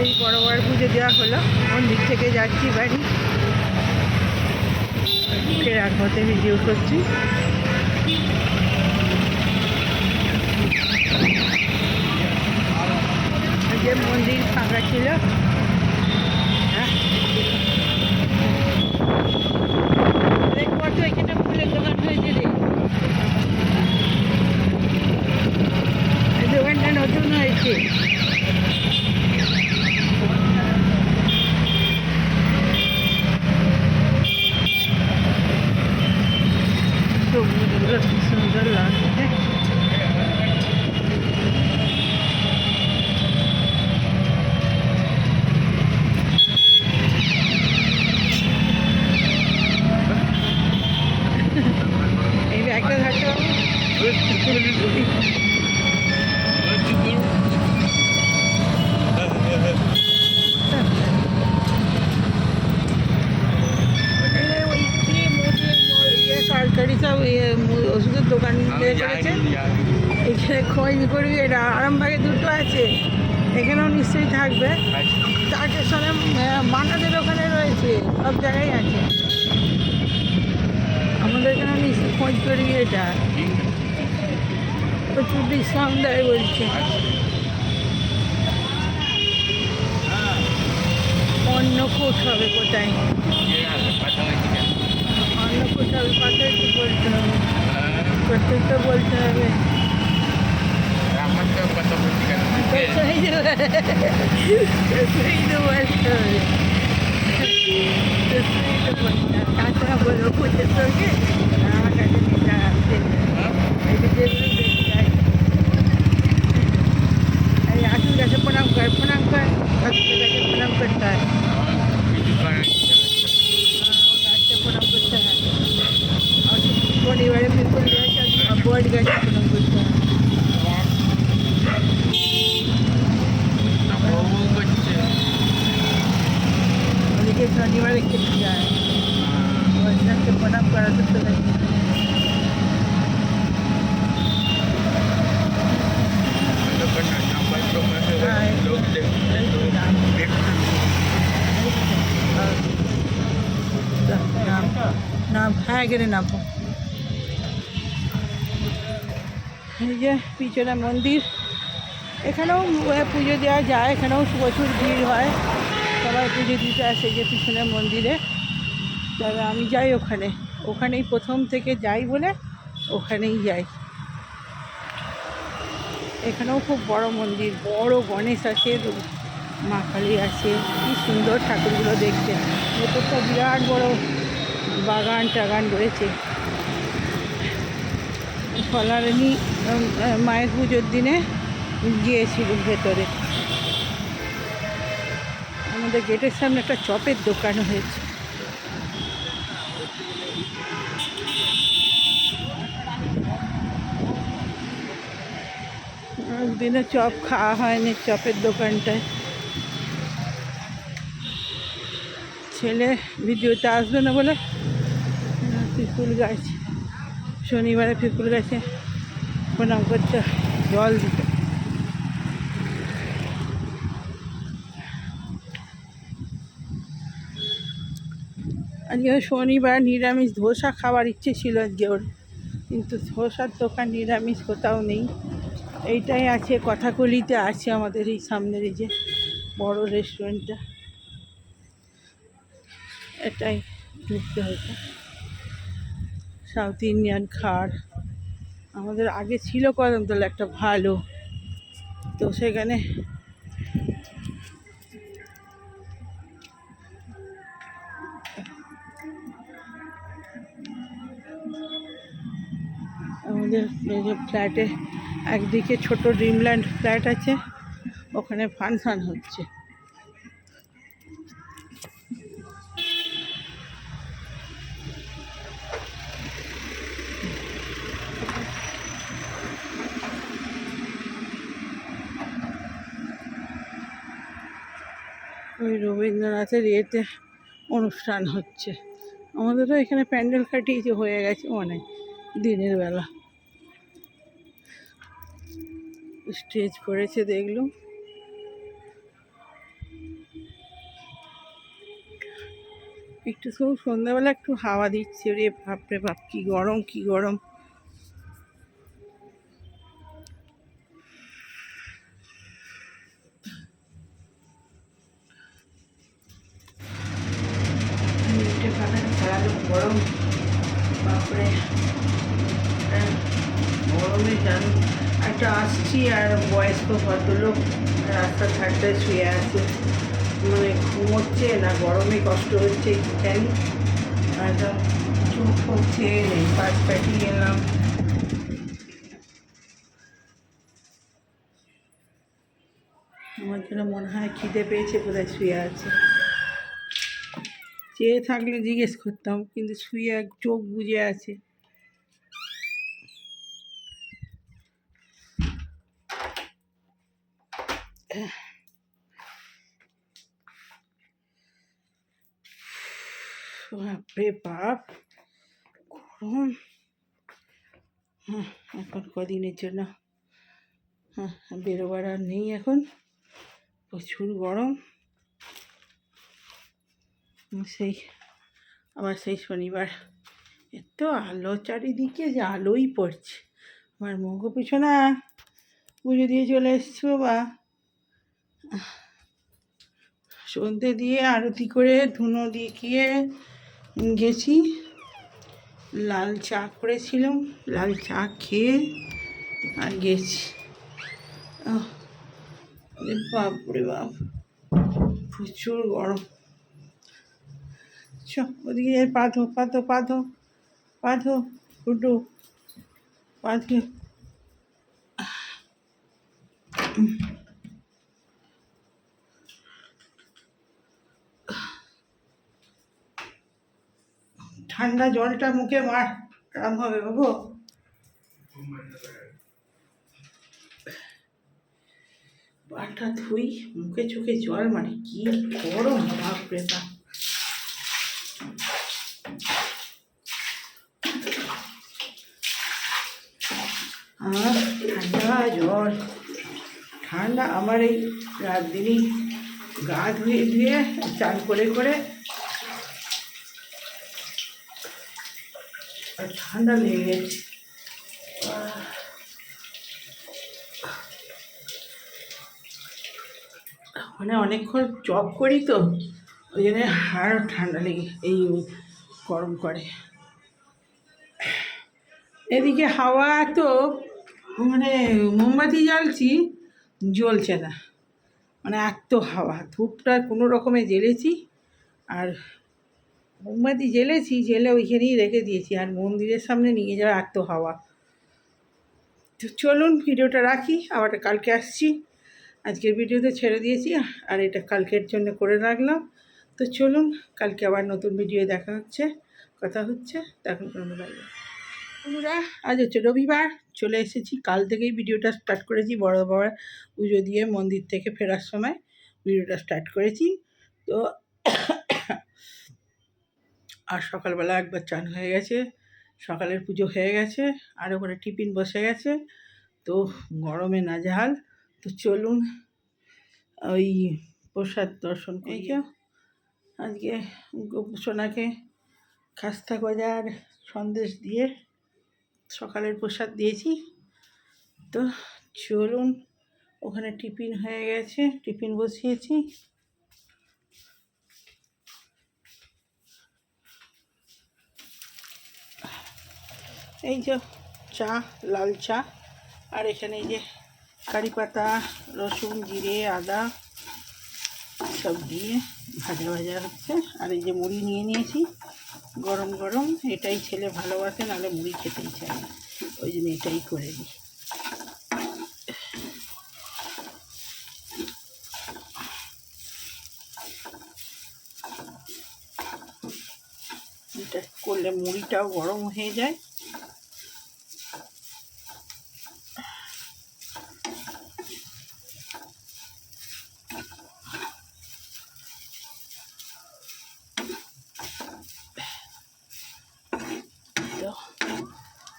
এই বড়বার পুজো দেওয়া হলো, মন্দির থেকে যাচ্ছি বাড়ি, ফেরার পথে ভিডিও করছি। যে মন্দির ফাঁকা ছিল, কত এখানে ফুলের দোকান হয়েছে রে, দোকানটা নতুন হয়েছে। সবুজগুলো কি সুন্দর লাগছে। এই ব্যাগটা থাকতে সরকারি সব ওষুধের দোকান করেছে। এখানে খোঁজ করবি, এটা আরামবাগে দুটো আছে, এখানেও নিশ্চয়ই থাকবে। স্টেশনে মানাদের ওখানে রয়েছে, সব জায়গায় আছে। আমাদের এখানে নিশ্চয়ই খোঁজ করবি, এটা প্রচুর ডিসকাউন্ট দেয় বলছে। অন্নকূট হবে কোথায়, অন্নকূট হবে কোথায় তো বলতে হবে, কোথায় তো বলতে হবে। তাছাড়া বলবো পুজোর সঙ্গে আমার কাছে নিতে আসছে, যেগুলো বেশি যায়। এই আসুন গাছে প্রণাম কর, প্রণাম কর, গাছে প্রণাম করতে হয়, গাছটা প্রণাম করতে হয়। পরিবারে পিপুল গাছ আর বট গাছে প্রণাম করতে হয়। ওদিকে শনিবারে খেতে যায়, বৈষ্ণবকে প্রণাম করা তো চলে। নাম হ্যাঁ গেলে নামবো। এই যে পিছনে মন্দির, এখানেও পুজো দেওয়া যায়, এখানেও প্রচুর ভিড় হয়, সবাই পুজো দিতে আসে যে পিছনে মন্দিরে। তবে আমি যাই ওখানে, ওখানেই প্রথম থেকে যাই বলে ওখানেই যাই। এখানেও খুব বড় মন্দির, বড় গণেশ আছে, মা কালী আছে, কি সুন্দর ঠাকুরগুলো দেখতে। ভেতরটা বিরাট বড় বাগান টাগান রয়েছে। ফলারানী মায়ের পুজোর দিনে গিয়েছিল ভেতরে। আমাদের গেটের সামনে একটা চপের দোকান হয়েছে। দিনে চপ খাওয়া হয়নি চপের দোকানটায়। ছেলে ভিডিওতে আসবে না বলে পিপুল গাছ, শনিবারে পিপুল গাছে প্রণাম করতে, জল দিতে। আজকে শনিবার, নিরামিষ ধোসা খাওয়ার ইচ্ছে ছিল আজকে ওর, কিন্তু ধোসার দোকান নিরামিষ কোথাও নেই। এইটাই আছে, কথাকলিতে আছে আমাদের এই সামনের এই যে বড় রেস্টুরেন্টটা, এটাই ঢুকতে হতো। সাউথ ইন্ডিয়ান খাবার আমাদের আগে ছিল কদমতলা একটা ভালো, তো সেখানে আমাদের এই যে ফ্ল্যাটে একদিকে ছোট ড্রিমল্যান্ড ফ্ল্যাট আছে, ওখানে ফাংশান হচ্ছে। ওই রবীন্দ্রনাথের ইয়েতে অনুষ্ঠান হচ্ছে। আমাদেরও এখানে প্যান্ডেল কাটিয়েছে, হয়ে গেছে অনেক দিনের বেলা, স্টেজ করেছে দেখলাম। একটু সন্ধ্যাবেলা একটু হাওয়া দিচ্ছে, রে বাপরে বাপ কি গরম কি গরম। গরম বাপরে, গরমে জান। একটা আসছি আর বয়স্ক ভদ্রলোক রাস্তার ধারটায় শুয়ে আছে, মানে ঘুমোচ্ছে না গরমে কষ্ট হচ্ছে কি জানি, একদম চোখ হচ্ছে নেই, পাশ কাটিয়ে এলাম। আমার জন্য মনে হয় খিদে পেয়েছে, বোধহয় শুয়ে আছে। চেয়ে থাকলে জিজ্ঞেস করতাম, কিন্তু শুয়ে চোখ বুজে আছে। বাপরে বাপ গরম। হ্যাঁ, এখন কদিনের জন্য বেরোবার আর নেই, এখন প্রচুর গরম। সেই শনিবার এত আলো চারিদিকে, যে আলোই পড়ছে। আমার মুখ পিছনে পুজো দিয়ে চলে এসছি বাবা, সন্ধ্যে দিয়ে আরতি করে ধুনো দিয়ে গেছি। লাল চা করেছিলাম, লাল চা খেয়ে আর গেছি। বাপরে বাপ প্রচুর গরম। চ ওদিকে পাধো পাধো পাধো পাধো ফুটু পাধো। ঠান্ডা জলটা মুখে মার, আরাম হবে বাবু। পাটা ধুই, মুখে চোখে জল মারি, কি গরম বাপরে বাপ। ঠান্ডা জল, ঠান্ডা। আমার এই রাত দিনই গা ধুয়ে চান করে আর ঠান্ডা লেগে গেছে। মানে অনেকক্ষণ জব করি তো, ওই জন্য আরও ঠান্ডা লেগে এই গরম করে। এদিকে হাওয়া তো, মানে মোমবাতি জ্বালছি জ্বলছে না, মানে এত হাওয়া। ধূপটা কোনো রকমে জ্বেলেছি আর মোমবাতি জেলে ওইখানেই রেখে দিয়েছি, আর মন্দিরের সামনে নিয়ে যাওয়া এত হাওয়া। তো চলুন ভিডিওটা রাখি, আবার কালকে আসছি। আজকের ভিডিওতে ছেড়ে দিয়েছি আর এটা কালকের জন্য করে রাখলাম। তো চলুন কালকে আবার নতুন ভিডিও কথা হচ্ছে। তখন কোনো লাগবে বন্ধুরা, আজ হচ্ছে রবিবার, চলে এসেছি। কাল থেকেই ভিডিওটা স্টার্ট করেছি, বড় বাবার পুজো দিয়ে মন্দির থেকে ফেরার সময় ভিডিওটা স্টার্ট করেছি। তো আর সকালবেলা একবার চান হয়ে গেছে, সকালের পুজো হয়ে গেছে, আর ওখানে টিফিন বসে গেছে। তো গরমে নাজেহাল। তো চলুন ওই প্রসাদ দর্শন করি। আজকে সোনাকে খাস্তা গজা আর সন্দেশ দিয়ে সকালের প্রসাদ দিয়েছি। তো চলুন, ওখানে টিফিন হয়ে গেছে, টিফিন বসিয়েছি। এই যে চা, লাল চা, আর এখানে এই যে কারি পাতা, রসুন, জিরে, আদা সব দিয়ে ভাজা হচ্ছে। আর এই যে মুড়ি নিয়ে নিয়েছি গরম গরম, এটাই ছেলে ভালোবাসে, নাহলে মুড়ি খেতেই চায় না, ওই জন্য এটাই করে দিই। এটা করলে মুড়িটাও গরম হয়ে যায়।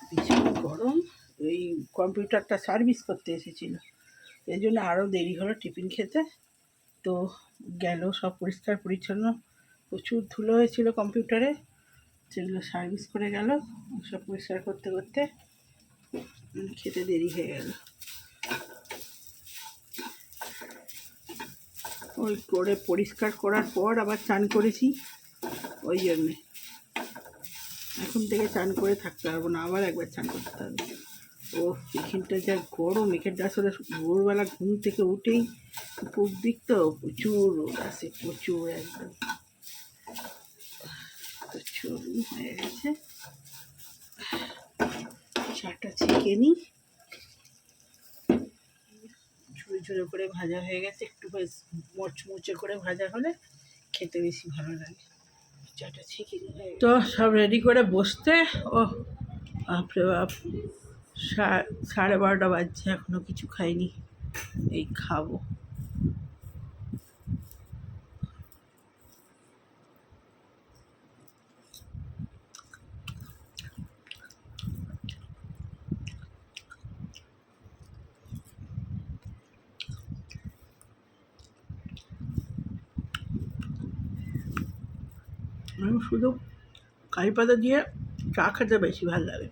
ভীষণ গরম, এই কম্পিউটারটা সার্ভিস করতে এসেছিল, এই জন্য আরও দেরি হলো টিফিন খেতে। তো গেল, সব পরিষ্কার পরিচ্ছন্ন প্রচুর ধুলো হয়েছিল কম্পিউটারে, সেগুলো সার্ভিস করে গেল, সব পরিষ্কার করতে করতে খেতে দেরি হয়ে গেল। ওই করে পরিষ্কার করার পর আবার চান করেছি, ওই জন্যে এখন থেকে চান করে থাকতে পারবো না, আবার একবার চান করতে হবে। ও এখানটা যা গরম, এখানটা আসলে ভোরবেলা ঘুম থেকে উঠেই পূব দিক তো প্রচুর রোদ আসে, প্রচুর একদম প্রচুর হয়ে গেছে। চাটা ছেঁকে নিই, ঝুড়ো ঝুড়ো করে ভাজা হয়ে গেছে, একটু বেশ মচমুচে করে ভাজা হলে খেতে বেশি ভালো লাগে। চাটা ছেঁকে নিই, তো সব রেডি করে বসতে, ও বাপরে বাপ 12:30 বাজছে, এখনও কিছু খাইনি, এই খাবো। আমি শুধু কারি পাতা দিয়ে চা খেতে বেশি ভালো লাগে।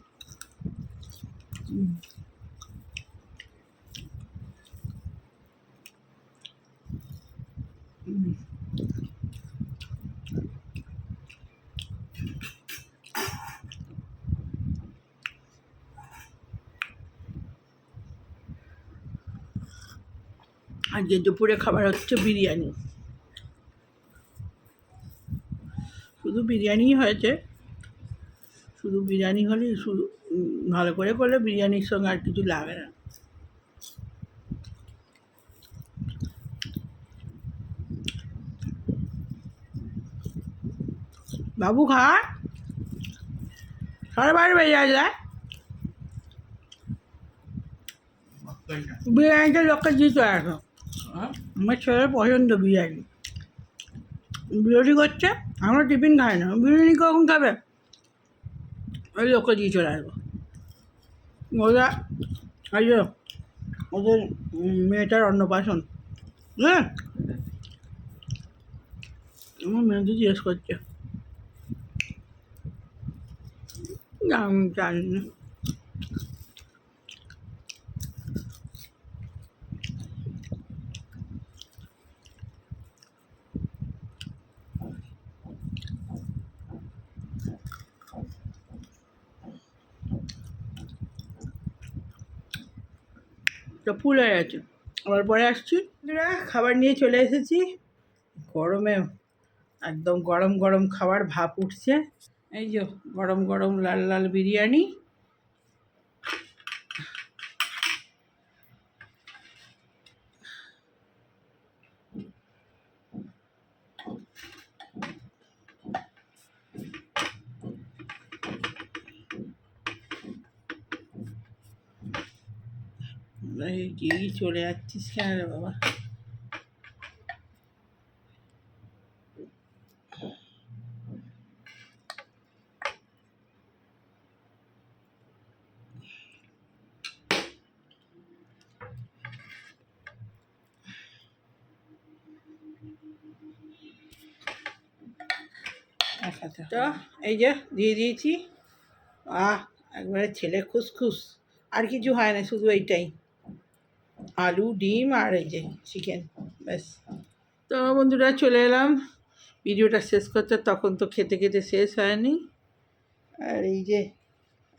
আজকে দুপুরে খাবার হচ্ছে বিরিয়ানি, শুধু বিরিয়ানিই হয়েছে। শুধু বিরিয়ানি হলেই শুধু ভালো করে করলে বিরিয়ানির সঙ্গে আর কিছু লাগে না। বাবু খা, 12:30 বেজে যায়, বিরিয়ানিটা লোককে দিতে আসো। আমার ছেলের পছন্দ বিরিয়ানি, বিরিয়ানি করছে, আমরা টিফিন খাই না, বিরিয়ানি কখন খাবে, ওই লোককে দিয়ে চলে আসবো। ওরা আজ ওদের মেয়েটার অন্নপ্রাশন, হ্যাঁ আমার মেয়েকে জিজ্ঞেস করছে, আমি জানি না। তো ফুল হয়ে গেছে, আবার পরে আসছি। খাবার নিয়ে চলে এসেছি, গরমে একদম গরম গরম খাবার ভাপ উঠছে। এই যে গরম গরম লাল লাল বিরিয়ানি, এই চলে যাচ্ছিস কেন রে বাবা। তো এই যে দিয়ে দিয়েছি, একবারে ছেলে খুসখুস, আর কিছু হয় না, শুধু এইটাই, আলু ডিম আর এই যে চিকেন, ব্যাস। তো বন্ধুরা চলে এলাম ভিডিওটা শেষ করতে, তখন তো খেতে খেতে শেষ হয়নি। আর এই যে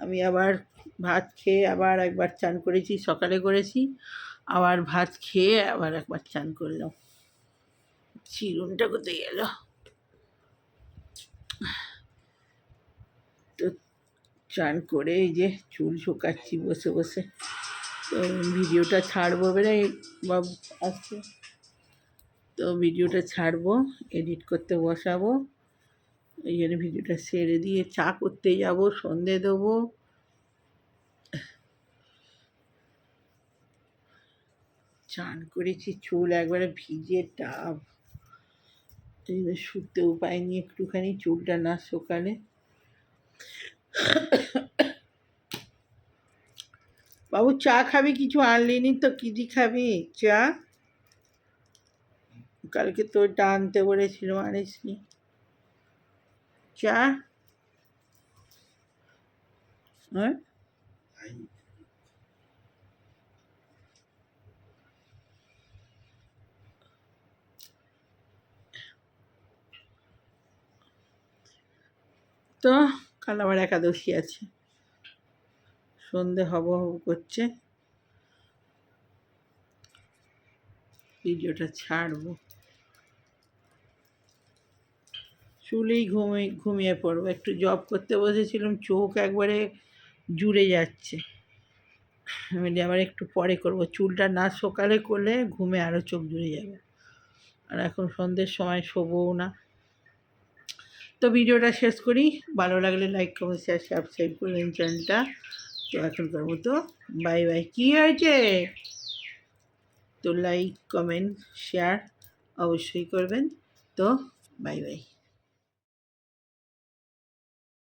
আমি আবার ভাত খেয়ে আবার একবার চান করেছি, সকালে করেছি, আবার ভাত খেয়ে আবার একবার চান করলাম। চিরুনটা কোথায় গেল, তো চান করে এই যে চুল শুকাচ্ছি বসে বসে। তো ভিডিওটা ছাড়বো বেড়ে বাবু আসছে, তো ভিডিওটা ছাড়বো, এডিট করতে বসাবো, এই জন্য ভিডিওটা ছেড়ে দিয়ে চা করতে যাব, সন্ধে দেবো। চান করেছি, চুল একবারে ভিজে ডাব, শুতে উপায় নিয়ে একটুখানি চুলটা না শুকালে। বাবু চা খাবি, কিছু আনলিনি তো, কি দি খাবি চা? কালকে তোরটা আনতে বলেছিল, আনিসনি। চা আর তো কাল আবার একাদশী আছে, সন্ধে হব হব করছে, ভিডিওটা ছাড়বো, চুলেই ঘুমিয়ে পড়বো। একটু জব করতে বসেছিলাম, চোখ একবারে জুড়ে যাচ্ছে, আমি আবার একটু পরে করব, চুলটা না সকালে করলে ঘুমে আরও চোখ জুড়ে যাবে, আর এখন সন্ধ্যের সময় শোবও না। তো ভিডিওটা শেষ করি, ভালো লাগলে লাইক কমেন্ট শেয়ার সাবস্ক্রাইব করবেন চ্যানেলটা। তো এখনকার মতো বাই বাই। কী হয়েছে? তো লাইক কমেন্ট শেয়ার অবশ্যই করবেন। তো বাই বাই।